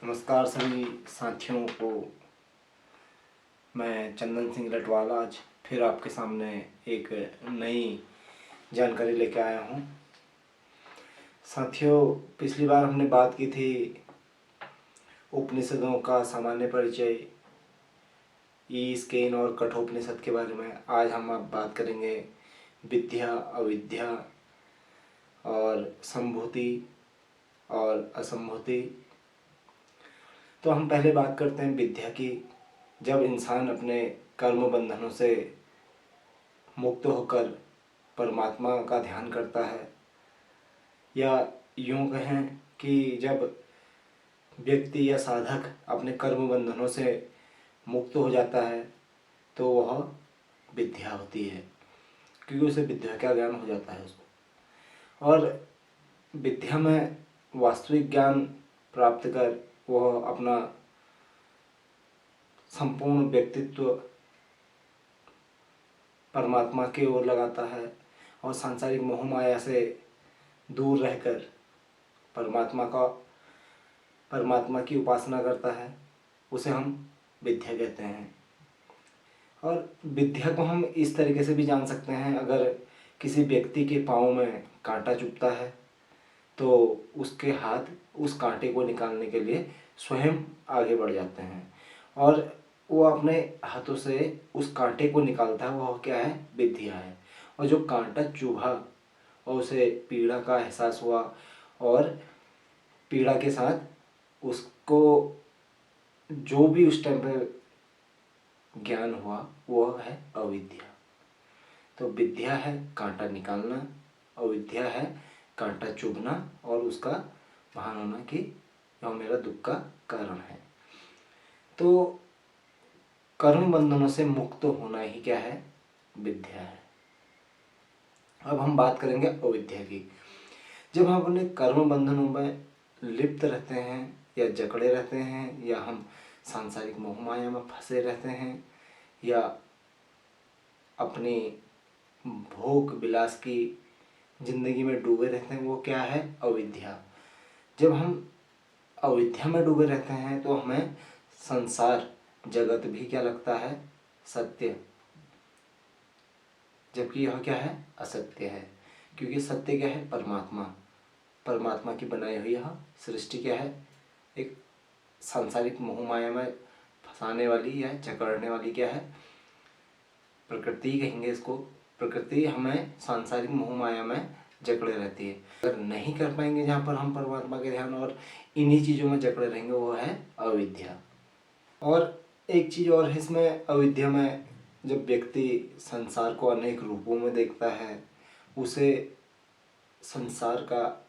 नमस्कार सभी साथियों को। मैं चंदन सिंह लटवाला आज फिर आपके सामने एक नई जानकारी लेकर आया हूँ। साथियों, पिछली बार हमने बात की थी उपनिषदों का सामान्य परिचय, ईश, केन और कठोपनिषद के बारे में। आज हम अब बात करेंगे विद्या, अविद्या और संभूति और असंभूति। तो हम पहले बात करते हैं विद्या की। जब इंसान अपने कर्म बंधनों से मुक्त होकर परमात्मा का ध्यान करता है, या यूँ कहें कि जब व्यक्ति या साधक अपने कर्म बंधनों से मुक्त हो जाता है, तो वह विद्या होती है, क्योंकि उसे विद्या का ज्ञान हो जाता है उसको। और विद्या में वास्तविक ज्ञान प्राप्त कर वह अपना संपूर्ण व्यक्तित्व परमात्मा की ओर लगाता है और सांसारिक मोह माया से दूर रहकर परमात्मा की उपासना करता है। उसे हम विद्या कहते हैं। और विद्या को हम इस तरीके से भी जान सकते हैं, अगर किसी व्यक्ति के पाँव में कांटा चुभता है तो उसके हाथ उस कांटे को निकालने के लिए स्वयं आगे बढ़ जाते हैं और वो अपने हाथों से उस कांटे को निकालता है। वह क्या है? विद्या है। और जो कांटा चुभा और उसे पीड़ा का एहसास हुआ और पीड़ा के साथ उसको जो भी उस टाइम पे ज्ञान हुआ वह है अविद्या। तो विद्या है कांटा निकालना, अविद्या है कांटा चुभना और उसका भान होना कि यह मेरा दुख का कारण है। तो कर्म बंधनों से मुक्त होना ही क्या है? विद्या है। अब हम बात करेंगे अविद्या की। जब हम अपने कर्म बंधनों में लिप्त रहते हैं या जकड़े रहते हैं, या हम सांसारिक मोह माया में फंसे रहते हैं, या अपनी भोग विलास की जिंदगी में डूबे रहते हैं, वो क्या है? अविद्या। जब हम अविद्या में डूबे रहते हैं तो हमें संसार जगत भी क्या लगता है? सत्य, जबकि यह क्या है? असत्य है। क्योंकि सत्य क्या है? परमात्मा की बनाई हुई यह सृष्टि क्या है? एक सांसारिक मोह माया में फंसाने वाली या जकड़ने वाली क्या है? प्रकृति कहेंगे इसको। प्रकृति हमें सांसारिक मोह माया में जकड़े रहती है। अगर नहीं कर पाएंगे जहाँ पर हम परमात्मा के ध्यान और इन्हीं चीज़ों में जकड़े रहेंगे, वो है अविद्या। और एक चीज़ और है इसमें, अविद्या में जब व्यक्ति संसार को अनेक रूपों में देखता है, उसे संसार का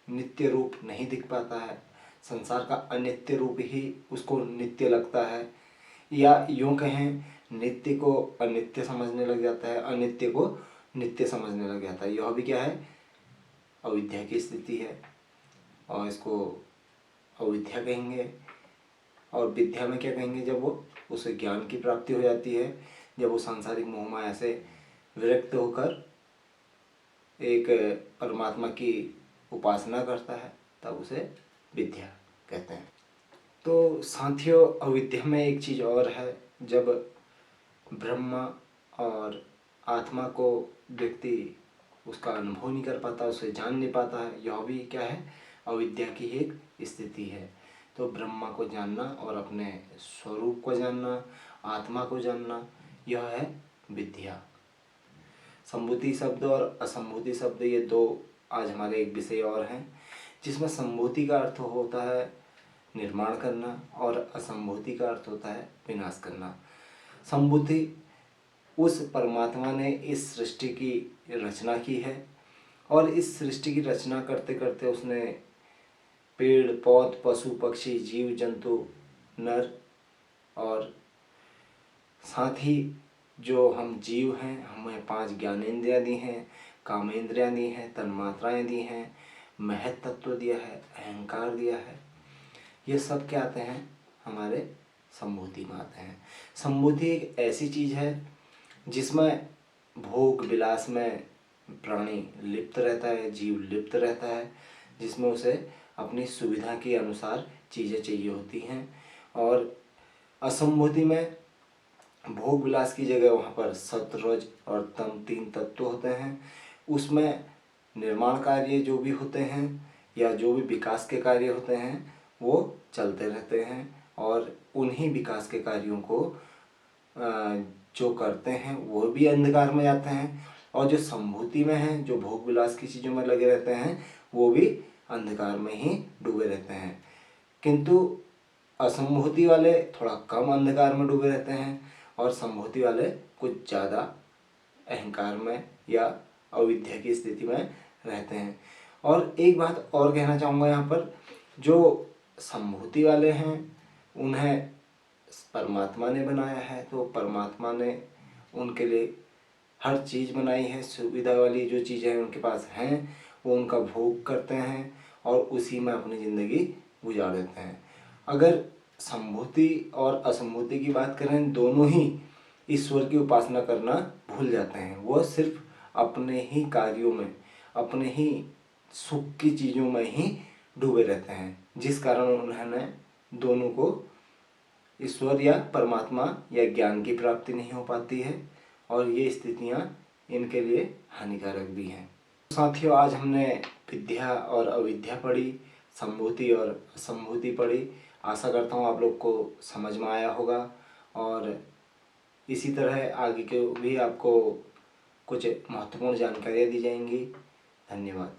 नित्य रूप नहीं दिख पाता है। संसार का अनित्य रूप ही उसको नित्य लगता है, या यूँ कहें नित्य को अनित्य समझने लग जाता है, अनित्य को नित्य समझने लग जाता है। यह भी क्या है? अविद्या की स्थिति है और इसको अविद्या कहेंगे। और विद्या में क्या कहेंगे? जब वो उसे ज्ञान की प्राप्ति हो जाती है, जब वो सांसारिक मोह माया से विरक्त होकर एक परमात्मा की उपासना करता है, तब उसे विद्या कहते हैं। तो साथियों, अविद्या में एक चीज़ और है। जब ब्रह्मा और आत्मा को व्यक्ति उसका अनुभव नहीं कर पाता, उसे जान नहीं पाता है, यह भी क्या है? अविद्या की एक स्थिति है। तो ब्रह्मा को जानना और अपने स्वरूप को जानना, आत्मा को जानना, यह है विद्या। संभूति शब्द और असंभूति शब्द, ये दो आज हमारे एक विषय और हैं, जिसमें संभूति का अर्थ होता है निर्माण करना और असंभूति का अर्थ होता है विनाश करना। संभूति उस परमात्मा ने इस सृष्टि की रचना की है और इस सृष्टि की रचना करते करते उसने पेड़ पौध, पशु पक्षी, जीव जंतु, नर और साथ ही जो हम जीव हैं, हमें 5 ज्ञानेंद्रियाँ दी हैं, कामेंद्रियाँ दी हैं, तन्मात्राएँ दी हैं, महत तत्व दिया है, अहंकार दिया है। ये सब क्या आते हैं? हमारे संभूति में आते हैं। संभूति एक ऐसी चीज़ है जिसमें भोग विलास में प्राणी लिप्त रहता है, जीव लिप्त रहता है, जिसमें उसे अपनी सुविधा के अनुसार चीज़ें चाहिए होती हैं। और असंभूति में भोग विलास की जगह वहाँ पर सत्व रज और तम 3 तत्व होते हैं। उसमें निर्माण कार्य जो भी होते हैं या जो भी विकास के कार्य होते हैं वो चलते रहते हैं, और उन्हीं विकास के कार्यों को जो करते हैं वो भी अंधकार में जाते हैं, और जो संभूति में हैं, जो भोग विलास की चीज़ों में लगे रहते हैं, वो भी अंधकार में ही डूबे रहते हैं। किंतु असंभूति वाले थोड़ा कम अंधकार में डूबे रहते हैं, और संभूति वाले कुछ ज़्यादा अहंकार में या अविद्या की स्थिति में रहते हैं। और एक बात और कहना चाहूँगा यहाँ पर, जो संभूति वाले हैं उन्हें परमात्मा ने बनाया है, तो परमात्मा ने उनके लिए हर चीज़ बनाई है। सुविधा वाली जो चीज़ें उनके पास हैं वो उनका भोग करते हैं और उसी में अपनी ज़िंदगी गुजार देते हैं। अगर संभूति और असंभूति की बात करें, दोनों ही ईश्वर की उपासना करना भूल जाते हैं। वो सिर्फ अपने ही कार्यों में, अपने ही सुख की चीज़ों में ही डूबे रहते हैं, जिस कारण उन्होंने दोनों को ईश्वर या परमात्मा या ज्ञान की प्राप्ति नहीं हो पाती है, और ये स्थितियाँ इनके लिए हानिकारक भी हैं। साथियों, आज हमने विद्या और अविद्या पढ़ी, संभूति और असंभूति पढ़ी। आशा करता हूँ आप लोग को समझ में आया होगा, और इसी तरह आगे के भी आपको कुछ महत्वपूर्ण जानकारियाँ दी जाएंगी। धन्यवाद।